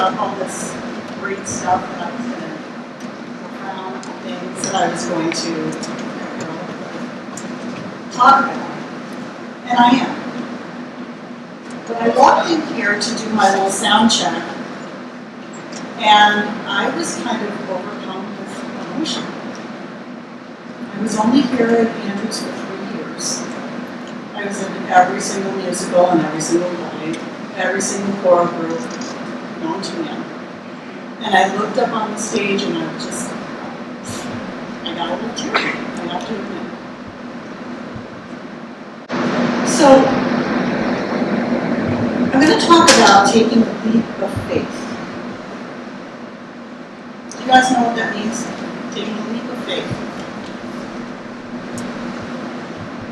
about all this great stuff that I was going to, profound things that I was going to, talk about. And I am. But I walked in here to do my little sound check, and I was kind of overcome with emotion. I was only here at Andrews for 3 years. I was in every single musical and every single play, every single choral group known to man. And I looked up on the stage and I got a little teary, I have to admit. So, I'm going to talk about taking the leap of faith. Do you guys know what that means? Taking the leap of faith.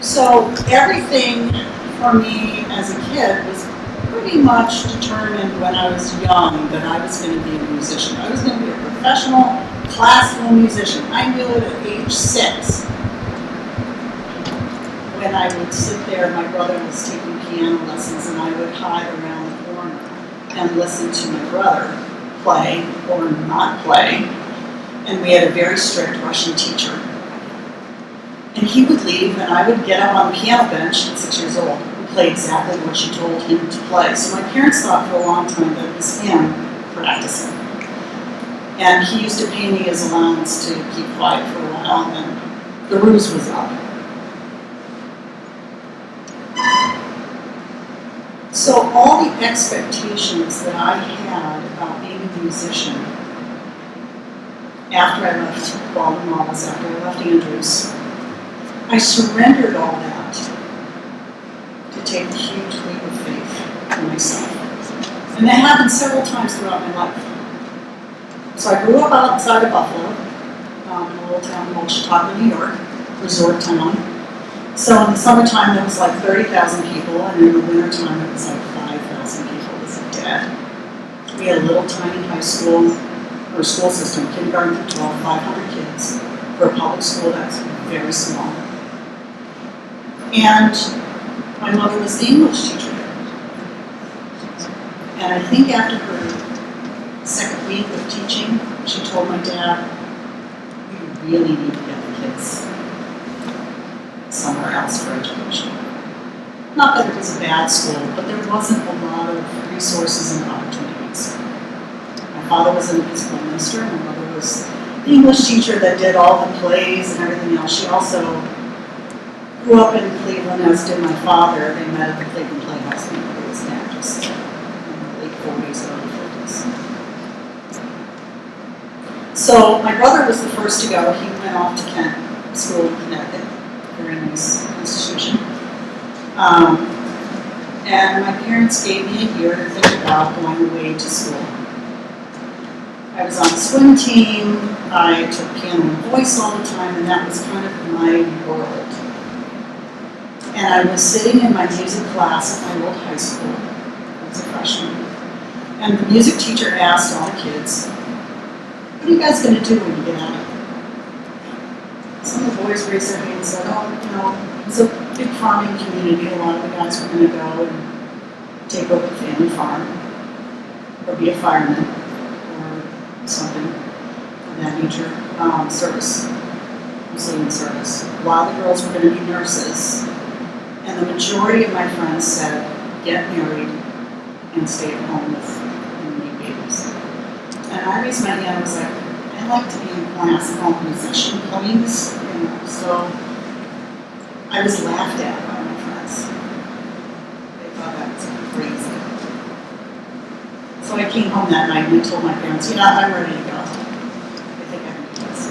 So everything for me as a kid was pretty much determined when I was young that I was going to be a musician. I was going to be a professional classical musician. I knew it at age 6. When I would sit there, my brother was taking piano lessons, and I would hide around the corner and listen to my brother play or not play. And we had a very strict Russian teacher. And he would leave, and I would get up on the piano bench at 6 years old and play exactly what she told him to play. So my parents thought for a long time that it was him practicing. And he used to pay me his allowance to keep quiet for a while, and then the ruse was up. So all the expectations that I had about being a musician after I left Baldwin Wallace, after I left Andrews, I surrendered all that to take a huge leap of faith for myself. And that happened several times throughout my life. So I grew up outside of Buffalo, in a little town called Chautauqua, New York, resort town. So in the summertime, there was like 30,000 people, and in the wintertime, it was like 5,000 people. It was dead. We had a little tiny high school, or school system, kindergarten through 12, 500 kids. For a public school, that's very small. And my mother was the English teacher there. And I think after her second week of teaching, she told my dad, "We really need to get the kids somewhere else for education." Not that it was a bad school, but there wasn't a lot of resources and opportunities. My father was an Episcopal minister, my mother was the English teacher that did all the plays and everything else. She also grew up in Cleveland, as did my father. They met at the Cleveland Playhouse when he was an actress in the late 40s, early 50s. So my brother was the first to go. He went off to Kent School in Connecticut, very nice institution. And my parents gave me a year to think about going away to school. I was on the swim team, I took piano and voice all the time, and that was kind of my world. And I was sitting in my music class at my old high school as a freshman. And the music teacher asked all the kids, "What are you guys going to do when you get out of here?" Some of the boys raised their hands and said, "Oh, it's a big farming community. A lot of the guys were going to go and take over the family farm, or be a fireman, or something of that nature, service, mostly in service, while the girls were going to be nurses." And the majority of my friends said, "Get married and stay at home with and make babies." And I raised my hand and was like, "I'd like to be a classical musician, please." So I was laughed at by my friends. They thought that was crazy. So I came home that night and I told my parents, "I'm ready to go. I think I can do this."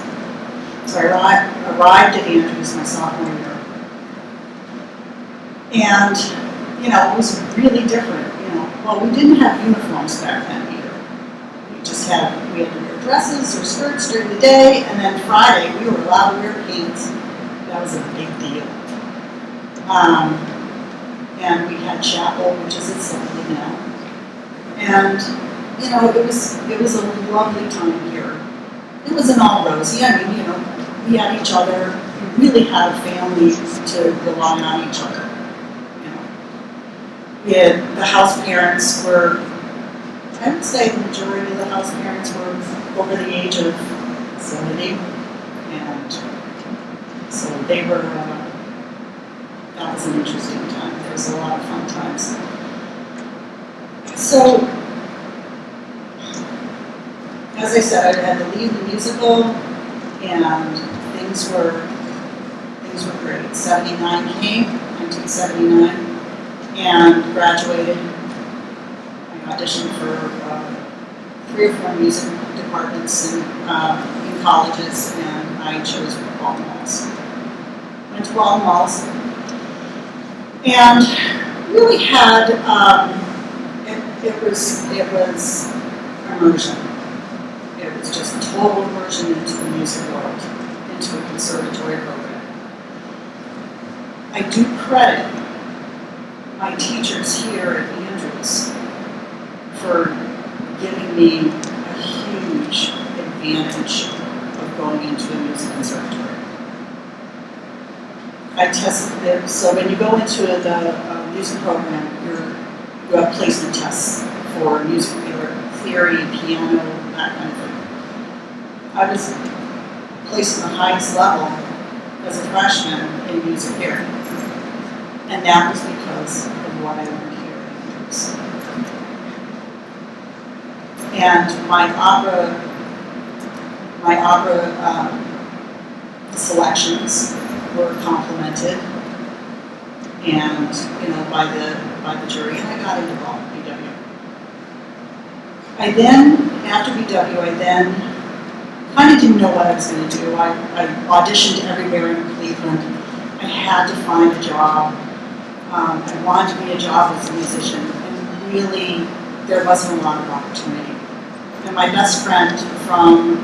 So I arrived at Andrews my sophomore year. And, it was really different, Well, we didn't have uniforms back then either. We had to wear dresses or skirts during the day, and then Friday we were allowed to wear pants. That was a big deal. And we had chapel, which is assembly now. And, it was a lovely time here. It wasn't all rosy. We had each other. We really had a family to rely on each other. The house parents were I would say the majority of the house parents were over the age of 70, and so they were, that was an interesting time. There was a lot of fun times. So, as I said, I had to leave the musical, and things were great. 79 came, 1979, and graduated. I auditioned for 3 or 4 music departments in colleges, and I chose Walden Walls. Went to Walden Walls, and really had it was immersion. It was just total immersion into the music world, into a conservatory program. I do credit my teachers here at Andrews for giving me a huge advantage of going into a music conservatory. I tested it, so when you go into the music program, you have placement tests for music theory, piano, that kind of thing. I was placed in the highest level as a freshman in music theory, and that was because of what I learned here at Andrews. And my opera selections were complimented, and by the jury, and I got into BW. I then, after BW, I then kind of didn't know what I was going to do. I auditioned everywhere in Cleveland. I had to find a job. I wanted to be a job as a musician, and really, there wasn't a lot of opportunity. And my best friend from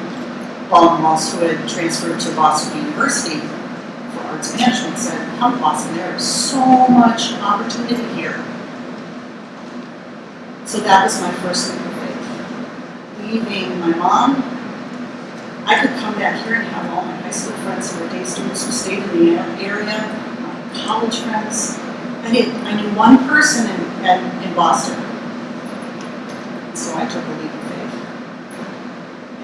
Walden Walls, who had transferred to Boston University for arts management, said, "Come to Boston, there is so much opportunity here." So that was my first leap of faith. Leaving my mom, I could come back here and have all my high school friends who were day students who stayed in the area, my college friends. I knew one person in Boston. So I took a leap of faith.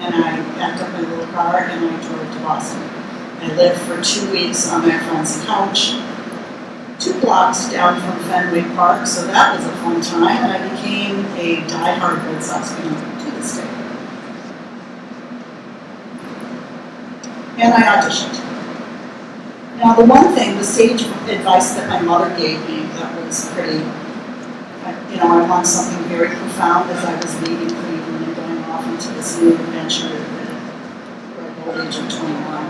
And I packed up my little car and I drove to Boston. I lived for 2 weeks on my friend's couch, 2 blocks down from Fenway Park, so that was a fun time, and I became a die-hard Red Sox fan to this day. And I auditioned. Now the one thing, the sage advice that my mother gave me that was pretty, I want something very profound as I was leaving Cleveland and going off into this new adventure at the old age of 21.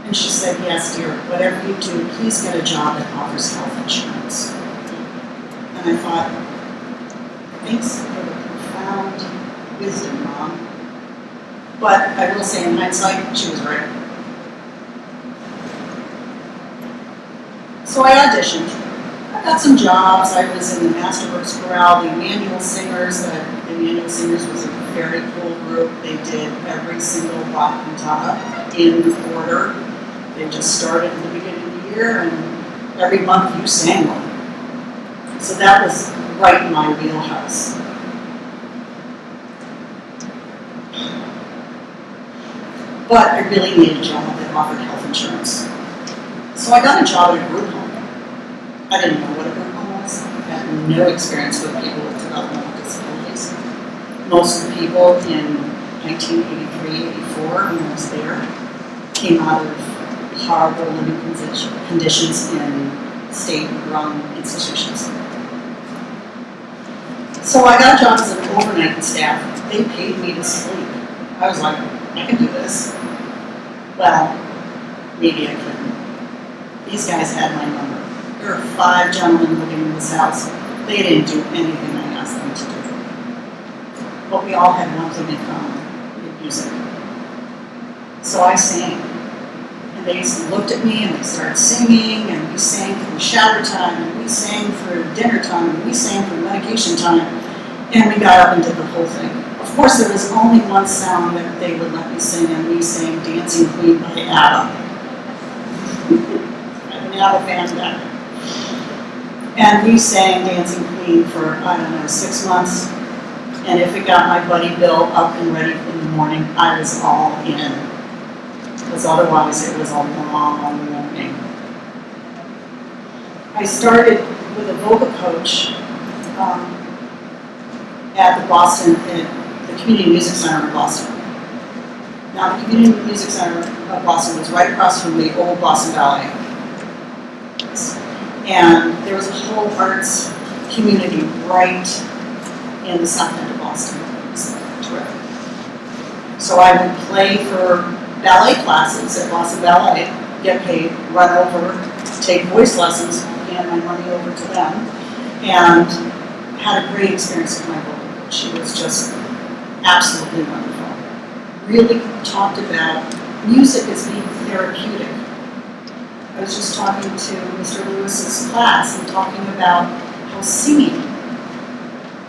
And she said, "Yes, dear, whatever you do, please get a job that offers health insurance." And I thought, thanks for the profound wisdom, Mom. But I will say, in hindsight, she was right. So I auditioned. I got some jobs. I was in the Masterworks Chorale, the Emmanuel Singers. The Emmanuel Singers was a very cool group. They did every single Bach cantata in order. They just started at the beginning of the year, and every month you sang one. So that was right in my wheelhouse. But I really needed a job that offered health insurance. So I got a job at a group home. I didn't know what a group home was. I had no experience with people with developmental disabilities. Most of the people in 1983, 84, when I was there, came out of horrible living conditions in state-run institutions. So I got a job as an overnight staff. They paid me to sleep. I was like, I can do this. Well, maybe I couldn't. These guys had my number. There were 5 gentlemen living in this house. They didn't do anything I asked them to do. But we all had one thing in common: music. So I sang. And they looked at me and they started singing, and we sang through shower time, and we sang through dinner time, and we sang through medication time, and we got up and did the whole thing. Of course, there was only one song that they would let me sing, and we sang Dancing Queen by ABBA. I'm an ABBA fan back. And we sang Dancing Queen for, 6 months. And if it got my buddy Bill up and ready in the morning, I was all in. Because otherwise it was a long morning. I started with a vocal coach at the the Community Music Center in Boston. Now, the Community Music Center of Boston was right across from the old Boston Ballet. And there was a whole arts community right in the south end of Boston. It was terrific. So I would play for ballet classes at Boston Ballet, get paid, run over, take voice lessons, hand my money over to them, and had a great experience with my vocal coach. She was just absolutely wonderful. Really talked about music as being therapeutic. I was just talking to Mr. Lewis's class and talking about how singing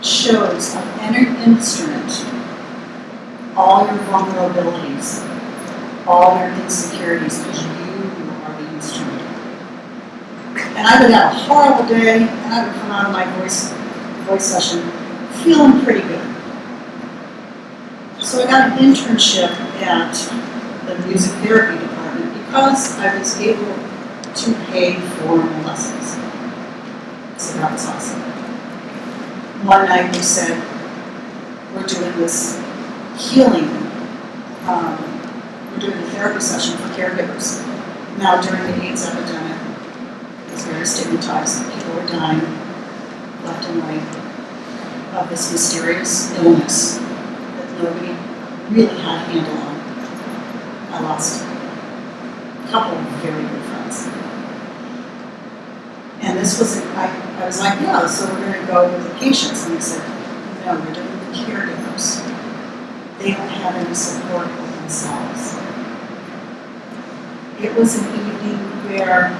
shows on any instrument all your vulnerabilities, all your insecurities, because you are the instrument. And I would have a horrible day, and I would come out of my voice session feeling pretty good. So I got an internship at the music therapy department because I was able to pay for my lessons. So that was awesome. One night we said, we're doing this healing, we're doing a therapy session for caregivers. Now during the AIDS epidemic, it was very stigmatized. People were dying left and right of this mysterious illness that nobody really had a handle on. I lost a couple of very good friends. And this was, I was like, yeah, so we're going to go with the patients. And they said, no, we're doing the caregivers. They don't have any support with themselves. It was an evening where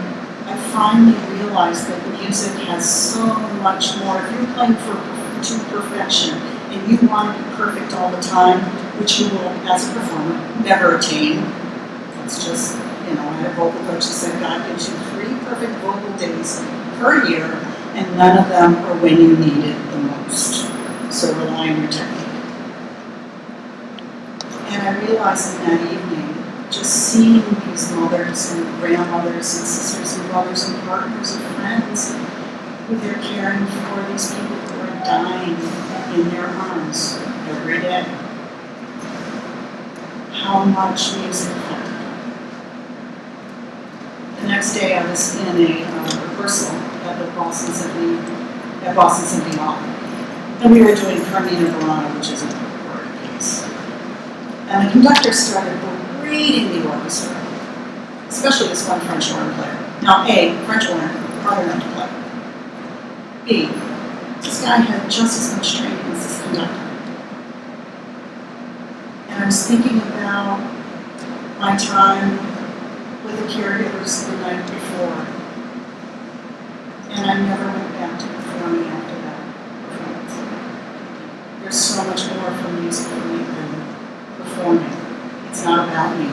I finally realized that music has so much more. If you're playing to perfection and you want to be perfect all the time, which you will, as a performer, never attain. It's just, I had a vocal coach that said God gives you 3 perfect vocal days per year, and none of them are when you need it the most. So rely on your technique. And I realized in that evening, just seeing these mothers and grandmothers and sisters and brothers and partners and friends who they're caring for, these people who are dying in their arms every day, how much music affected them. The next day I was in a rehearsal at the Boston Symphony Hall. And we were doing Carmina Burana, which is a word piece. And the conductor started berating the orchestra, especially this one French horn player. Now, A, French horn, hard enough to play. B, this guy had just as much training as this conductor. And I was thinking about my time with the caregivers the night before. And I never went back to performing after that performance. There's so much more from music for me than performing. It's not about me.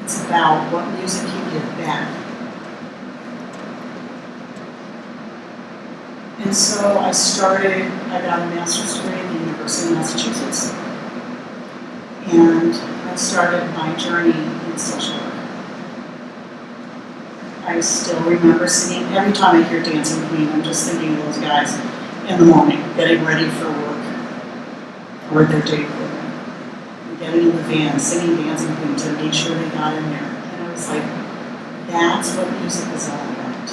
It's about what music you give back. And so I got a master's degree at the University of Massachusetts. And I started my journey in social work. I still remember singing, every time I hear Dancing Queen, I'm just thinking of those guys in the morning, getting ready for work, or their date with getting in the van, singing Dancing Queen to make sure they got in there. And I was like, that's what music is all about.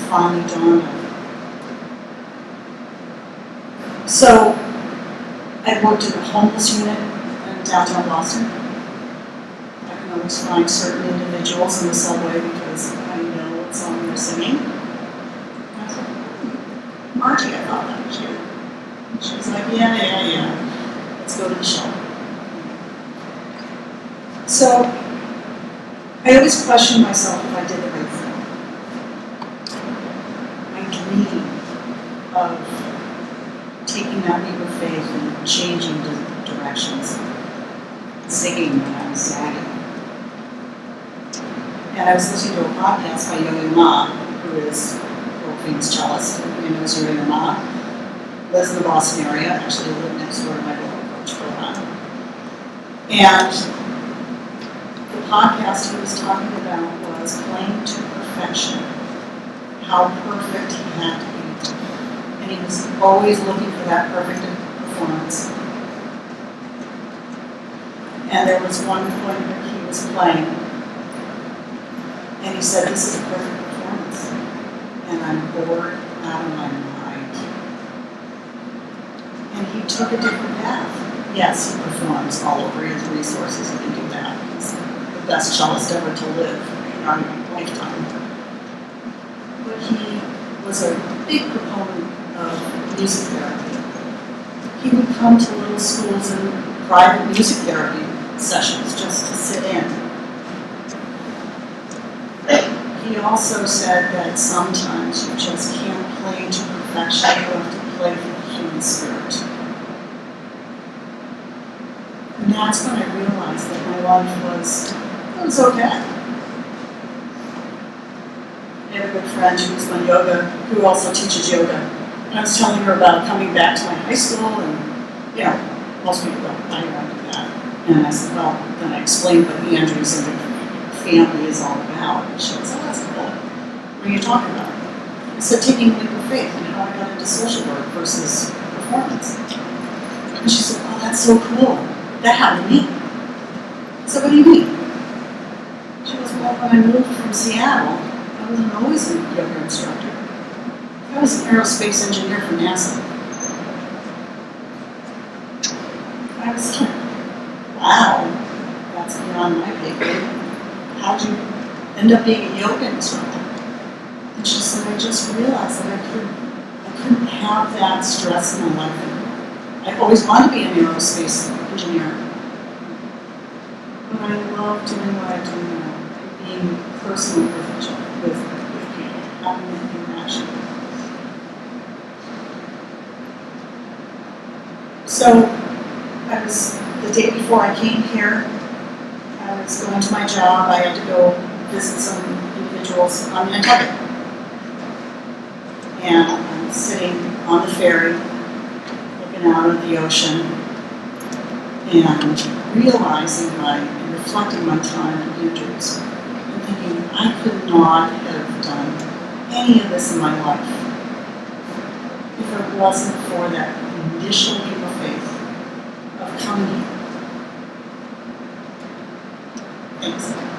Finally dawned on me. So I worked in the homeless unit in downtown Boston. I can always find certain individuals in the subway because I know what song they're singing. And I was like, Margie, I thought that was you. And she was like, yeah. Let's go to the show. So I always question myself if I did the right thing. My dream of taking that leap of faith and changing directions, singing when I was sagging. And I was listening to a podcast by Yo-Yo Ma, who is a world famous cellist, and knows Yo-Yo Ma. lives in the Boston area. Actually, I lived next door to my local coach for a while. And the podcast he was talking about was playing to perfection, how perfect he had to be. And he was always looking for that perfect performance. And there was one point where he was playing, and he said, "This is a perfect performance, and I'm bored out of my mind." And he took a different path. Yes, he performs all over his resources, he can do that. He's the best cellist ever to live in our lifetime. But he was a big proponent of music therapy. He would come to little schools and private music therapy sessions just to sit in. He also said that sometimes you just can't play to perfection, you have to play for the human spirit. And that's when I realized that my life was okay. I have a good friend who's my yoga, who also teaches yoga. And I was telling her about coming back to my high school, and, most people don't, I don't do that. And I said, well, then I explained what Andrews and the family is all about. And she goes, oh, that's cool. What are you talking about? I said, taking a leap of faith and how I got into social work versus performance. And she said, oh, that's so cool. That happened to me. I said, what do you mean? She goes, well, when I moved from Seattle, I wasn't always a yoga instructor. I was an aerospace engineer for NASA. I was like, wow, that's beyond my pay grade. How'd you end up being a yoga instructor? And she said, I just realized that I couldn't have that stress in my life anymore. I always wanted to be an aerospace engineer. But I love doing what I do now, being personal with people, having that interaction. So, the day before I came here, I was going to my job. I had to go visit some individuals on Nantucket. And I'm sitting on the ferry, looking out at the ocean, and realizing and reflecting my time in Andrews, and thinking I could not have done any of this in my life if it wasn't for that initial leap of faith of coming here. Thanks.